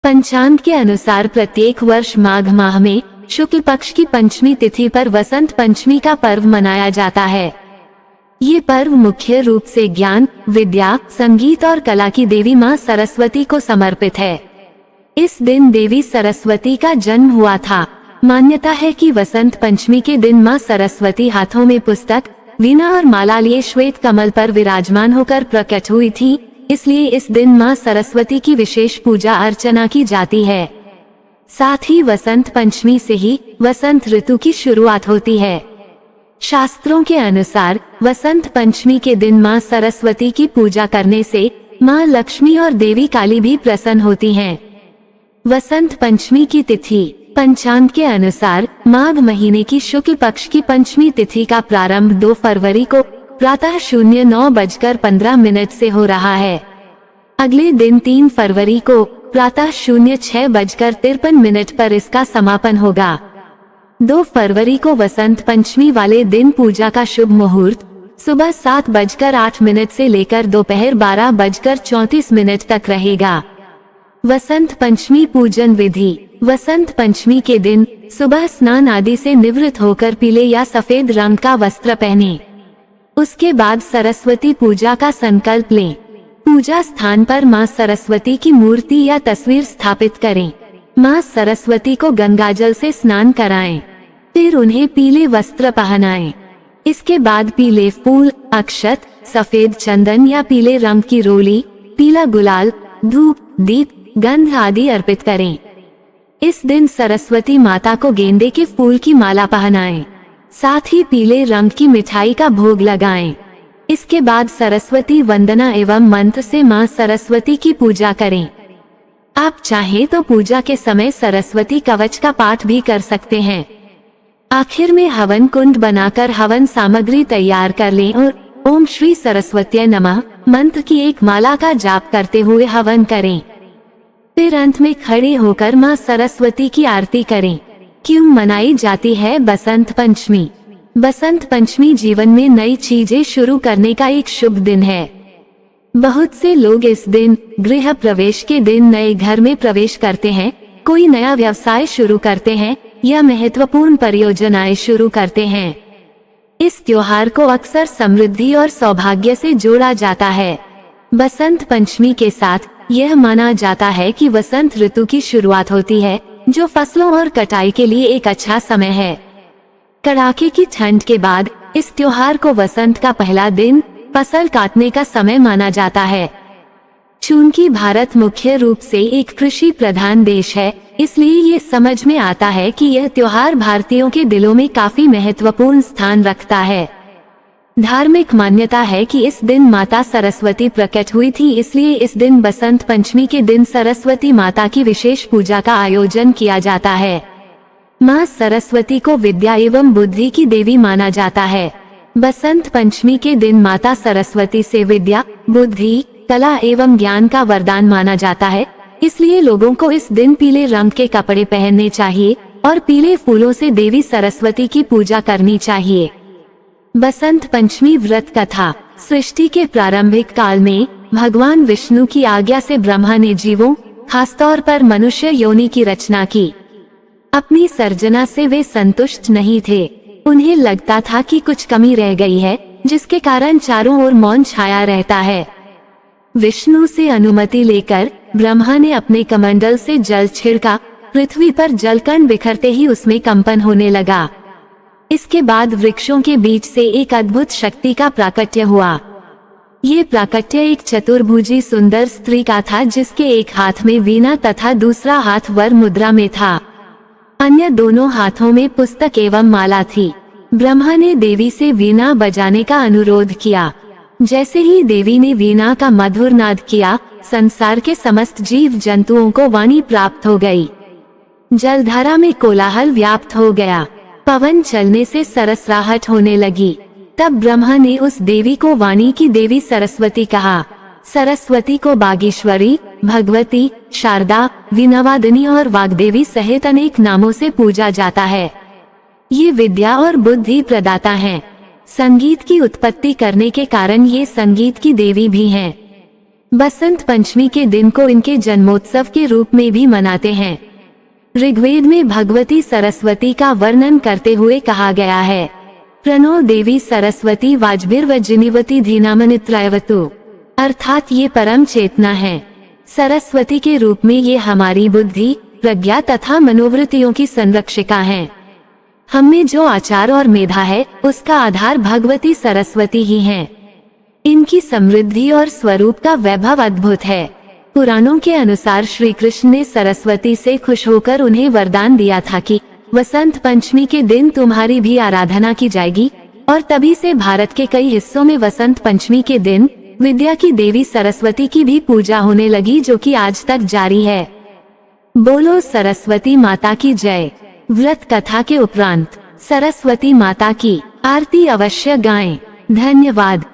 पंचांग के अनुसार प्रत्येक वर्ष माघ माह में शुक्ल पक्ष की पंचमी तिथि पर वसंत पंचमी का पर्व मनाया जाता है। ये पर्व मुख्य रूप से ज्ञान, विद्या, संगीत और कला की देवी माँ सरस्वती को समर्पित है। इस दिन देवी सरस्वती का जन्म हुआ था। मान्यता है कि वसंत पंचमी के दिन माँ सरस्वती हाथों में पुस्तक, वीणा और माला लिए श्वेत कमल पर विराजमान होकर प्रकट हुई थी, इसलिए इस दिन माँ सरस्वती की विशेष पूजा अर्चना की जाती है। साथ ही वसंत पंचमी से ही वसंत ऋतु की शुरुआत होती है। शास्त्रों के अनुसार वसंत पंचमी के दिन माँ सरस्वती की पूजा करने से माँ लक्ष्मी और देवी काली भी प्रसन्न होती हैं। वसंत पंचमी की तिथि पंचांग के अनुसार माघ महीने की शुक्ल पक्ष की पंचमी तिथि का प्रारंभ 2 फरवरी को प्रातः 09:15 से हो रहा है। अगले दिन 3 फरवरी को प्रातः 06:53 पर इसका समापन होगा। 2 फरवरी को वसंत पंचमी वाले दिन पूजा का शुभ मुहूर्त सुबह 7:08 से लेकर दोपहर 12:34 तक रहेगा। वसंत पंचमी पूजन विधि। वसंत पंचमी के दिन सुबह स्नान आदि से निवृत्त होकर पीले या सफेद रंग का वस्त्र पहने। उसके बाद सरस्वती पूजा का संकल्प लें। पूजा स्थान पर माँ सरस्वती की मूर्ति या तस्वीर स्थापित करें। माँ सरस्वती को गंगाजल से स्नान कराएं, फिर उन्हें पीले वस्त्र पहनाएं। इसके बाद पीले फूल, अक्षत, सफेद चंदन या पीले रंग की रोली, पीला गुलाल, धूप, दीप, गंध आदि अर्पित करें। इस दिन सरस्वती माता को गेंदे के फूल की माला पहनाएं, साथ ही पीले रंग की मिठाई का भोग लगाएं। इसके बाद सरस्वती वंदना एवं मंत्र से माँ सरस्वती की पूजा करें। आप चाहें तो पूजा के समय सरस्वती कवच का पाठ भी कर सकते हैं। आखिर में हवन कुंड बनाकर हवन सामग्री तैयार कर लें और ओम श्री सरस्वती नमः मंत्र की एक माला का जाप करते हुए हवन करें। फिर अंत में खड़े होकर माँ सरस्वती की आरती करें। क्यों मनाई जाती है बसंत पंचमी? बसंत पंचमी जीवन में नई चीजें शुरू करने का एक शुभ दिन है। बहुत से लोग इस दिन गृह प्रवेश के दिन नए घर में प्रवेश करते हैं, कोई नया व्यवसाय शुरू करते हैं या महत्वपूर्ण परियोजनाएं शुरू करते हैं। इस त्योहार को अक्सर समृद्धि और सौभाग्य से जोड़ा जाता है। बसंत पंचमी के साथ यह माना जाता है कि वसंत ऋतु की शुरुआत होती है, जो फसलों और कटाई के लिए एक अच्छा समय है। कड़ाके की ठंड के बाद इस त्योहार को वसंत का पहला दिन, फसल काटने का समय माना जाता है। चूंकि भारत मुख्य रूप से एक कृषि प्रधान देश है, इसलिए ये समझ में आता है कि यह त्योहार भारतीयों के दिलों में काफी महत्वपूर्ण स्थान रखता है। धार्मिक मान्यता है कि इस दिन माता सरस्वती प्रकट हुई थी, इसलिए इस दिन बसंत पंचमी के दिन सरस्वती माता की विशेष पूजा का आयोजन किया जाता है। माँ सरस्वती को विद्या एवं बुद्धि की देवी माना जाता है। बसंत पंचमी के दिन माता सरस्वती से विद्या, बुद्धि, कला एवं ज्ञान का वरदान माना जाता है, इसलिए लोगों को इस दिन पीले रंग के कपड़े पहनने चाहिए और पीले फूलों से देवी सरस्वती की पूजा करनी चाहिए। बसंत पंचमी व्रत कथा। सृष्टि के प्रारंभिक काल में भगवान विष्णु की आज्ञा से ब्रह्मा ने जीवों, खासतौर पर मनुष्य योनि की रचना की। अपनी सर्जना से वे संतुष्ट नहीं थे। उन्हें लगता था कि कुछ कमी रह गई है, जिसके कारण चारों ओर मौन छाया रहता है। विष्णु से अनुमति लेकर ब्रह्मा ने अपने कमंडल से जल छिड़का। पृथ्वी पर जलकण बिखरते ही उसमें कंपन होने लगा। इसके बाद वृक्षों के बीच से एक अद्भुत शक्ति का प्राकट्य हुआ। ये प्राकट्य एक चतुर्भुजी सुंदर स्त्री का था, जिसके एक हाथ में वीणा तथा दूसरा हाथ वर मुद्रा में था। अन्य दोनों हाथों में पुस्तक एवं माला थी। ब्रह्मा ने देवी से वीणा बजाने का अनुरोध किया। जैसे ही देवी ने वीणा का मधुर नाद किया, संसार के समस्त जीव जंतुओं को वाणी प्राप्त हो गई। जलधारा में कोलाहल व्याप्त हो गया। पवन चलने से सरसराहट होने लगी। तब ब्रह्मा ने उस देवी को वाणी की देवी सरस्वती कहा। सरस्वती को बागेश्वरी, भगवती, शारदा, वीणावादिनी और वाग्देवी सहित अनेक नामों से पूजा जाता है। ये विद्या और बुद्धि प्रदाता हैं। संगीत की उत्पत्ति करने के कारण ये संगीत की देवी भी हैं। बसंत पंचमी के दिन को इनके जन्मोत्सव के रूप में भी मनाते हैं। ऋग्वेद में भगवती सरस्वती का वर्णन करते हुए कहा गया है, प्रणो देवी सरस्वती वाजभिर्वजिनीवती धीनामनित्रयवतु, अर्थात ये परम चेतना है। सरस्वती के रूप में ये हमारी बुद्धि, प्रज्ञा तथा मनोवृत्तियों की संरक्षिका हैं। हम में जो आचार और मेधा है उसका आधार भगवती सरस्वती ही हैं। इनकी समृद्धि और स्वरूप का वैभव अद्भुत है। पुराणों के अनुसार श्री कृष्ण ने सरस्वती से खुश होकर उन्हें वरदान दिया था कि वसंत पंचमी के दिन तुम्हारी भी आराधना की जाएगी, और तभी से भारत के कई हिस्सों में वसंत पंचमी के दिन विद्या की देवी सरस्वती की भी पूजा होने लगी, जो कि आज तक जारी है। बोलो सरस्वती माता की जय। व्रत कथा के उपरांत सरस्वती माता की आरती अवश्य गाएं। धन्यवाद।